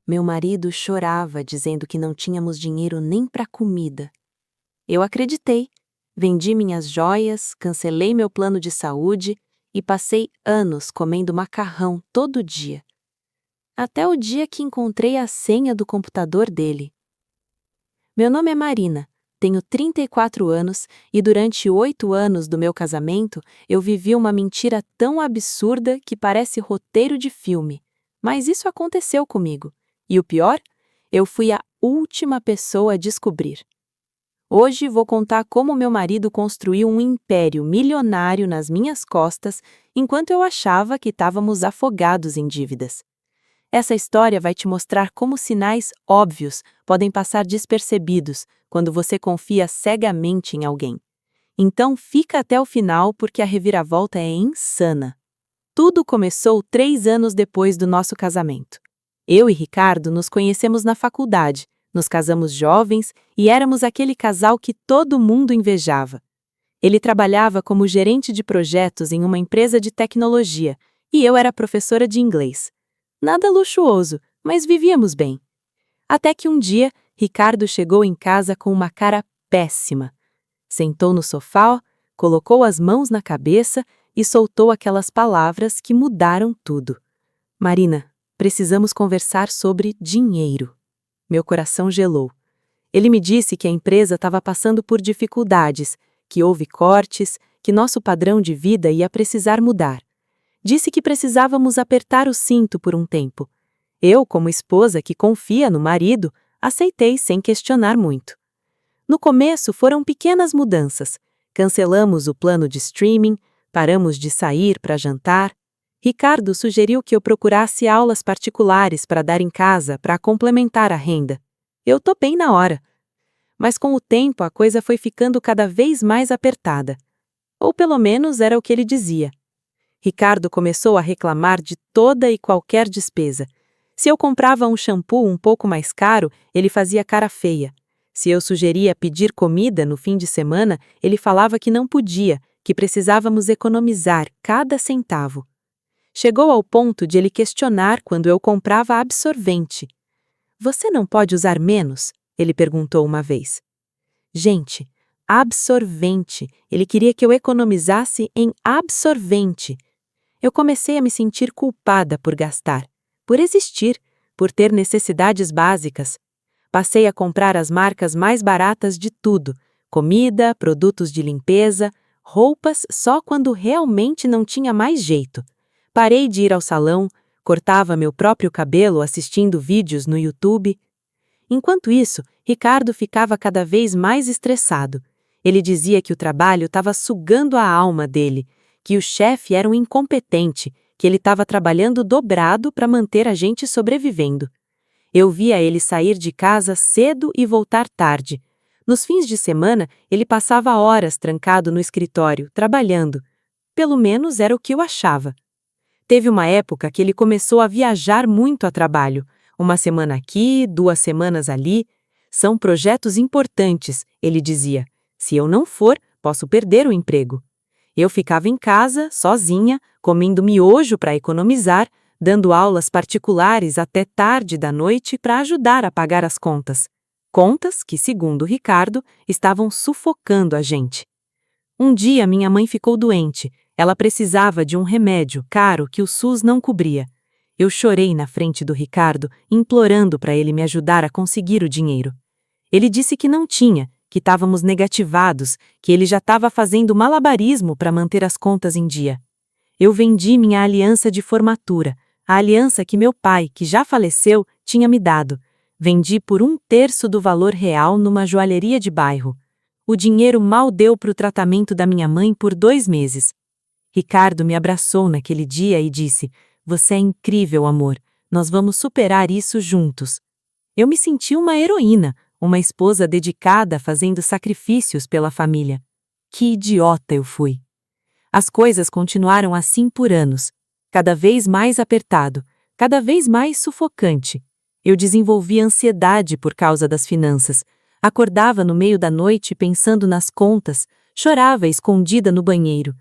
Meu marido chorava dizendo que não tínhamos dinheiro nem para comida. Eu acreditei. Vendi minhas joias, cancelei meu plano de saúde e passei anos comendo macarrão todo dia. Até o dia que encontrei a senha do computador dele. Meu nome é Marina, tenho 34 anos e durante 8 anos do meu casamento eu vivi uma mentira tão absurda que parece roteiro de filme. Mas isso aconteceu comigo. E o pior? Eu fui a última pessoa a descobrir. Hoje vou contar como meu marido construiu um império milionário nas minhas costas enquanto eu achava que estávamos afogados em dívidas. Essa história vai te mostrar como sinais óbvios podem passar despercebidos quando você confia cegamente em alguém. Então fica até o final porque a reviravolta é insana. Tudo começou 3 anos depois do nosso casamento. Eu e Ricardo nos conhecemos na faculdade, nos casamos jovens e éramos aquele casal que todo mundo invejava. Ele trabalhava como gerente de projetos em uma empresa de tecnologia e eu era professora de inglês. Nada luxuoso, mas vivíamos bem. Até que um dia, Ricardo chegou em casa com uma cara péssima. Sentou no sofá, colocou as mãos na cabeça e soltou aquelas palavras que mudaram tudo. Marina, precisamos conversar sobre dinheiro. Meu coração gelou. Ele me disse que a empresa estava passando por dificuldades, que houve cortes, que nosso padrão de vida ia precisar mudar. Disse que precisávamos apertar o cinto por um tempo. Eu, como esposa que confia no marido, aceitei sem questionar muito. No começo foram pequenas mudanças. Cancelamos o plano de streaming, paramos de sair para jantar. Ricardo sugeriu que eu procurasse aulas particulares para dar em casa para complementar a renda. Eu topei na hora. Mas com o tempo a coisa foi ficando cada vez mais apertada. Ou pelo menos era o que ele dizia. Ricardo começou a reclamar de toda e qualquer despesa. Se eu comprava um shampoo um pouco mais caro, ele fazia cara feia. Se eu sugeria pedir comida no fim de semana, ele falava que não podia, que precisávamos economizar cada centavo. Chegou ao ponto de ele questionar quando eu comprava absorvente. "Você não pode usar menos?" ele perguntou uma vez. Gente, absorvente. Ele queria que eu economizasse em absorvente. Eu comecei a me sentir culpada por gastar, por existir, por ter necessidades básicas. Passei a comprar as marcas mais baratas de tudo: comida, produtos de limpeza, roupas só quando realmente não tinha mais jeito. Parei de ir ao salão, cortava meu próprio cabelo assistindo vídeos no YouTube. Enquanto isso, Ricardo ficava cada vez mais estressado. Ele dizia que o trabalho estava sugando a alma dele, que o chefe era um incompetente, que ele estava trabalhando dobrado para manter a gente sobrevivendo. Eu via ele sair de casa cedo e voltar tarde. Nos fins de semana, ele passava horas trancado no escritório, trabalhando. Pelo menos era o que eu achava. Teve uma época que ele começou a viajar muito a trabalho. Uma semana aqui, 2 semanas ali. São projetos importantes, ele dizia. Se eu não for, posso perder o emprego. Eu ficava em casa, sozinha, comendo miojo para economizar, dando aulas particulares até tarde da noite para ajudar a pagar as contas. Contas que, segundo Ricardo, estavam sufocando a gente. Um dia minha mãe ficou doente. Ela precisava de um remédio caro que o SUS não cobria. Eu chorei na frente do Ricardo, implorando para ele me ajudar a conseguir o dinheiro. Ele disse que não tinha, que estávamos negativados, que ele já estava fazendo malabarismo para manter as contas em dia. Eu vendi minha aliança de formatura, a aliança que meu pai, que já faleceu, tinha me dado. Vendi por 1/3 do valor real numa joalheria de bairro. O dinheiro mal deu para o tratamento da minha mãe por 2 meses. Ricardo me abraçou naquele dia e disse: "Você é incrível, amor. Nós vamos superar isso juntos." Eu me senti uma heroína, uma esposa dedicada fazendo sacrifícios pela família. Que idiota eu fui! As coisas continuaram assim por anos, cada vez mais apertado, cada vez mais sufocante. Eu desenvolvi ansiedade por causa das finanças, acordava no meio da noite pensando nas contas, chorava escondida no banheiro.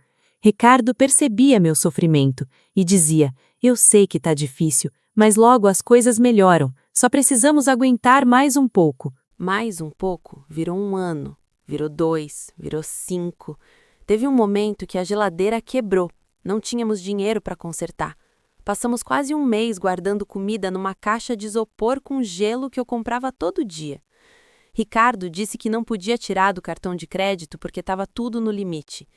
Ricardo percebia meu sofrimento e dizia: "Eu sei que tá difícil, mas logo as coisas melhoram, Só precisamos aguentar mais um pouco. Mais um pouco virou 1 ano, virou 2, virou 5. Teve um momento que a geladeira quebrou. Não tínhamos dinheiro para consertar. Passamos quase um mês guardando comida numa caixa de isopor com gelo que eu comprava todo dia. Ricardo disse que não podia tirar do cartão de crédito porque estava tudo no limite.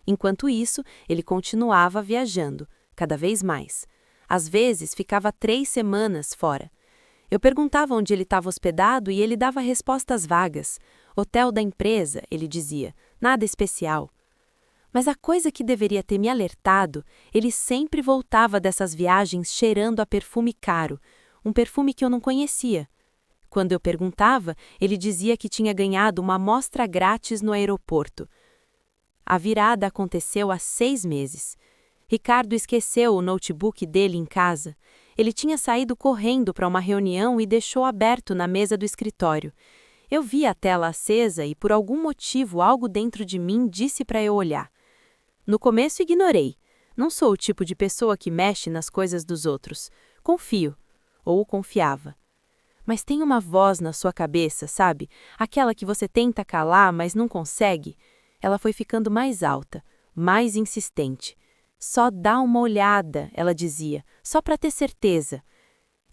Enquanto isso, ele continuava viajando, cada vez mais. Às vezes, ficava 3 semanas fora. Eu perguntava onde ele estava hospedado e ele dava respostas vagas. Hotel da empresa, ele dizia, nada especial. Mas a coisa que deveria ter me alertado, ele sempre voltava dessas viagens cheirando a perfume caro, um perfume que eu não conhecia. Quando eu perguntava, ele dizia que tinha ganhado uma amostra grátis no aeroporto. A virada aconteceu há 6 meses. Ricardo esqueceu o notebook dele em casa. Ele tinha saído correndo para uma reunião e deixou aberto na mesa do escritório. Eu vi a tela acesa e, por algum motivo, algo dentro de mim disse para eu olhar. No começo, ignorei. Não sou o tipo de pessoa que mexe nas coisas dos outros. Confio. Ou confiava. Mas tem uma voz na sua cabeça, sabe? Aquela que você tenta calar, mas não consegue. Ela foi ficando mais alta, mais insistente. Só dá uma olhada, ela dizia, só para ter certeza.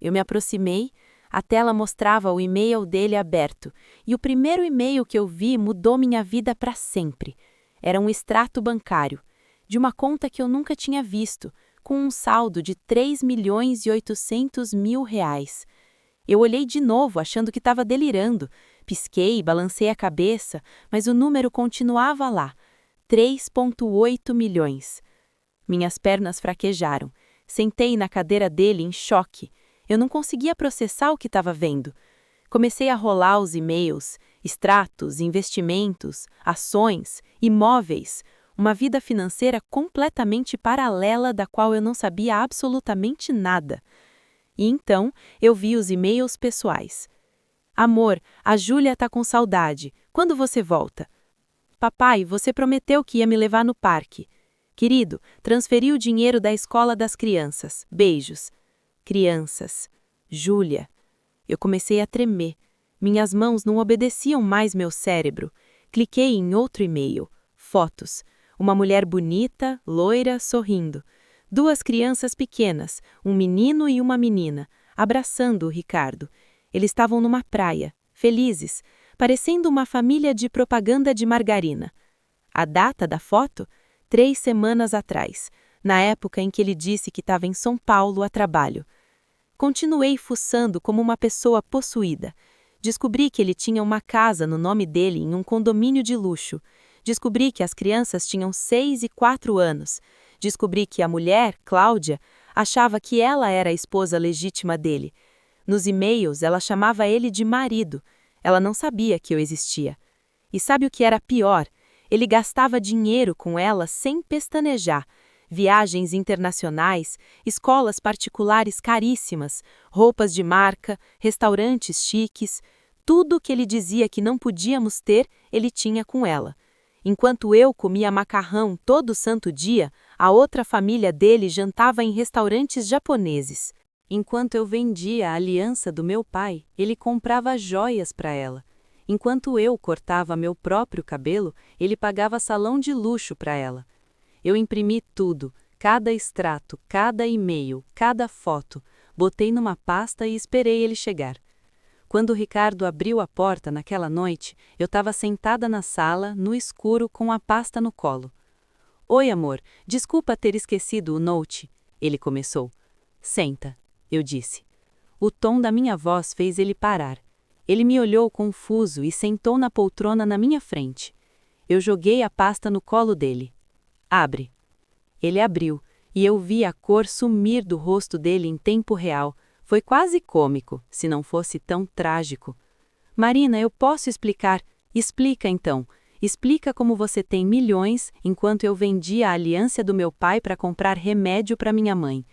Eu me aproximei, a tela mostrava o e-mail dele aberto, e o primeiro e-mail que eu vi mudou minha vida para sempre. Era um extrato bancário, de uma conta que eu nunca tinha visto, com um saldo de R$ 3.800.000. Eu olhei de novo, achando que estava delirando. Pisquei, balancei a cabeça, mas o número continuava lá, 3,8 milhões. Minhas pernas fraquejaram. Sentei na cadeira dele em choque. Eu não conseguia processar o que estava vendo. Comecei a rolar os e-mails, extratos, investimentos, ações, imóveis, uma vida financeira completamente paralela da qual eu não sabia absolutamente nada. E então eu vi os e-mails pessoais. Amor, a Júlia está com saudade. Quando você volta? Papai, você prometeu que ia me levar no parque. Querido, transferi o dinheiro da escola das crianças. Beijos. Crianças. Júlia. Eu comecei a tremer. Minhas mãos não obedeciam mais meu cérebro. Cliquei em outro e-mail. Fotos. Uma mulher bonita, loira, sorrindo. 2 crianças pequenas, um menino e uma menina, abraçando o Ricardo. Eles estavam numa praia, felizes, parecendo uma família de propaganda de margarina. A data da foto? 3 semanas atrás, na época em que ele disse que estava em São Paulo a trabalho. Continuei fuçando como uma pessoa possuída. Descobri que ele tinha uma casa no nome dele em um condomínio de luxo. Descobri que as crianças tinham 6 e 4 anos. Descobri que a mulher, Cláudia, achava que ela era a esposa legítima dele. Nos e-mails, ela chamava ele de marido. Ela não sabia que eu existia. E sabe o que era pior? Ele gastava dinheiro com ela sem pestanejar. Viagens internacionais, escolas particulares caríssimas, roupas de marca, restaurantes chiques. Tudo que ele dizia que não podíamos ter, ele tinha com ela. Enquanto eu comia macarrão todo santo dia, a outra família dele jantava em restaurantes japoneses. Enquanto eu vendia a aliança do meu pai, ele comprava joias para ela. Enquanto eu cortava meu próprio cabelo, ele pagava salão de luxo para ela. Eu imprimi tudo, cada extrato, cada e-mail, cada foto, botei numa pasta e esperei ele chegar. Quando o Ricardo abriu a porta naquela noite, eu estava sentada na sala, no escuro, com a pasta no colo. Oi, amor, desculpa ter esquecido o note, ele começou. Senta, eu disse. O tom da minha voz fez ele parar. Ele me olhou confuso e sentou na poltrona na minha frente. Eu joguei a pasta no colo dele. Abre. Ele abriu, e eu vi a cor sumir do rosto dele em tempo real. Foi quase cômico, se não fosse tão trágico. Marina, eu posso explicar. Explica então. Explica como você tem milhões, enquanto eu vendia a aliança do meu pai para comprar remédio para minha mãe.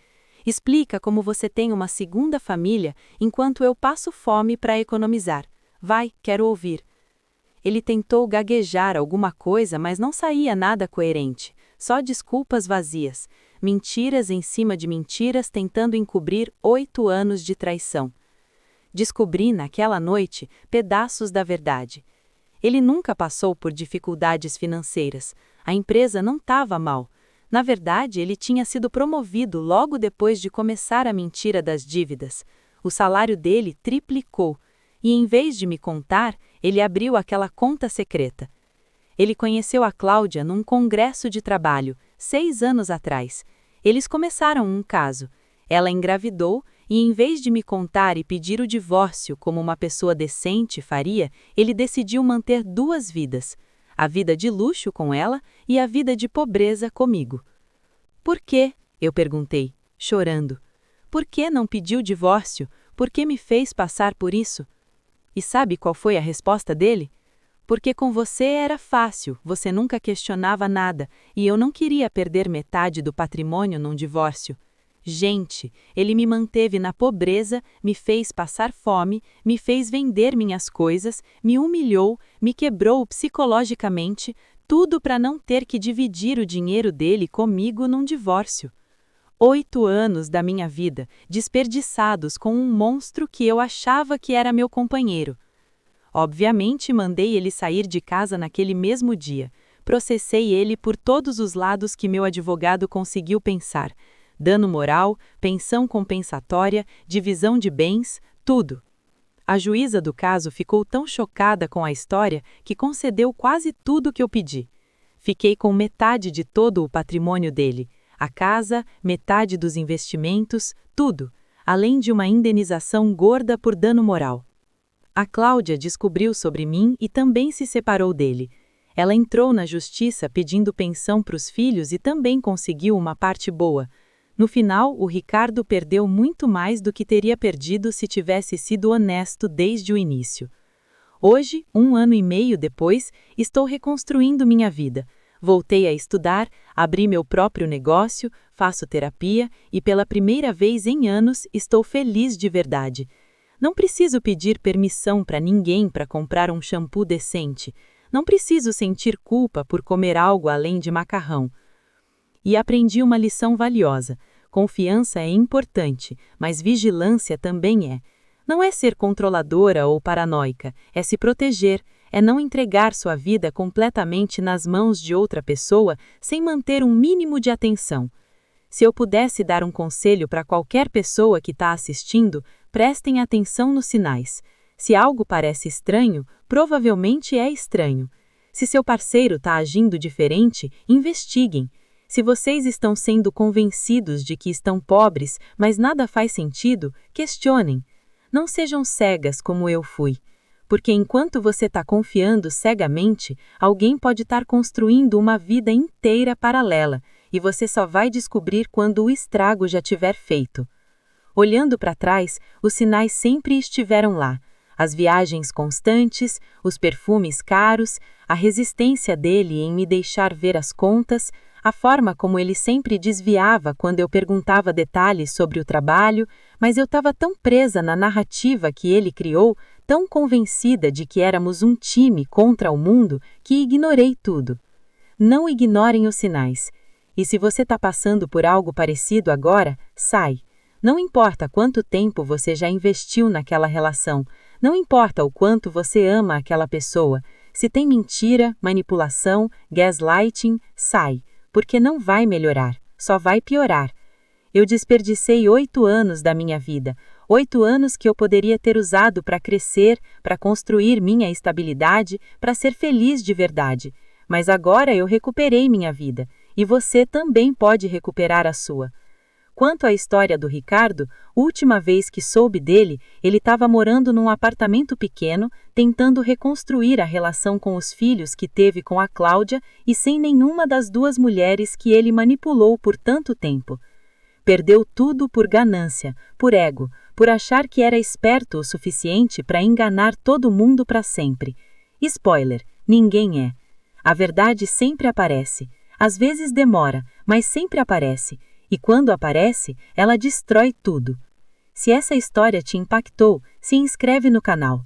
Explica como você tem uma segunda família, enquanto eu passo fome para economizar. Vai, quero ouvir. Ele tentou gaguejar alguma coisa, mas não saía nada coerente. Só desculpas vazias. Mentiras em cima de mentiras tentando encobrir 8 anos de traição. Descobri naquela noite pedaços da verdade. Ele nunca passou por dificuldades financeiras. A empresa não estava mal. Na verdade, ele tinha sido promovido logo depois de começar a mentira das dívidas. O salário dele triplicou. E em vez de me contar, ele abriu aquela conta secreta. Ele conheceu a Cláudia num congresso de trabalho, 6 anos atrás. Eles começaram um caso. Ela engravidou e, em vez de me contar e pedir o divórcio como uma pessoa decente faria, ele decidiu manter 2 vidas. A vida de luxo com ela e a vida de pobreza comigo. Por quê? Eu perguntei, chorando. Por que não pediu divórcio? Por que me fez passar por isso? E sabe qual foi a resposta dele? Porque com você era fácil, você nunca questionava nada, e eu não queria perder metade do patrimônio num divórcio. Gente, ele me manteve na pobreza, me fez passar fome, me fez vender minhas coisas, me humilhou, me quebrou psicologicamente, tudo para não ter que dividir o dinheiro dele comigo num divórcio. 8 anos da minha vida, desperdiçados com um monstro que eu achava que era meu companheiro. Obviamente, mandei ele sair de casa naquele mesmo dia. Processei ele por todos os lados que meu advogado conseguiu pensar. Dano moral, pensão compensatória, divisão de bens, tudo. A juíza do caso ficou tão chocada com a história que concedeu quase tudo que eu pedi. Fiquei com metade de todo o patrimônio dele, a casa, metade dos investimentos, tudo, além de uma indenização gorda por dano moral. A Cláudia descobriu sobre mim e também se separou dele. Ela entrou na justiça pedindo pensão para os filhos e também conseguiu uma parte boa. No final, o Ricardo perdeu muito mais do que teria perdido se tivesse sido honesto desde o início. Hoje, 1 ano e meio depois, estou reconstruindo minha vida. Voltei a estudar, abri meu próprio negócio, faço terapia e pela primeira vez em anos estou feliz de verdade. Não preciso pedir permissão para ninguém para comprar um shampoo decente. Não preciso sentir culpa por comer algo além de macarrão. E aprendi uma lição valiosa. Confiança é importante, mas vigilância também é. Não é ser controladora ou paranoica, é se proteger, é não entregar sua vida completamente nas mãos de outra pessoa sem manter um mínimo de atenção. Se eu pudesse dar um conselho para qualquer pessoa que está assistindo, prestem atenção nos sinais. Se algo parece estranho, provavelmente é estranho. Se seu parceiro está agindo diferente, investiguem. Se vocês estão sendo convencidos de que estão pobres, mas nada faz sentido, questionem. Não sejam cegas como eu fui. Porque enquanto você está confiando cegamente, alguém pode estar construindo uma vida inteira paralela, e você só vai descobrir quando o estrago já tiver feito. Olhando para trás, os sinais sempre estiveram lá. As viagens constantes, os perfumes caros, a resistência dele em me deixar ver as contas, a forma como ele sempre desviava quando eu perguntava detalhes sobre o trabalho, mas eu estava tão presa na narrativa que ele criou, tão convencida de que éramos um time contra o mundo, que ignorei tudo. Não ignorem os sinais. E se você está passando por algo parecido agora, sai. Não importa quanto tempo você já investiu naquela relação, não importa o quanto você ama aquela pessoa, se tem mentira, manipulação, gaslighting, sai. Porque não vai melhorar, só vai piorar. Eu desperdicei 8 anos da minha vida, 8 anos que eu poderia ter usado para crescer, para construir minha estabilidade, para ser feliz de verdade. Mas agora eu recuperei minha vida, e você também pode recuperar a sua. Quanto à história do Ricardo, última vez que soube dele, ele estava morando num apartamento pequeno, tentando reconstruir a relação com os filhos que teve com a Cláudia e sem nenhuma das 2 mulheres que ele manipulou por tanto tempo. Perdeu tudo por ganância, por ego, por achar que era esperto o suficiente para enganar todo mundo para sempre. Spoiler, ninguém é. A verdade sempre aparece. Às vezes demora, mas sempre aparece. E quando aparece, ela destrói tudo. Se essa história te impactou, se inscreve no canal.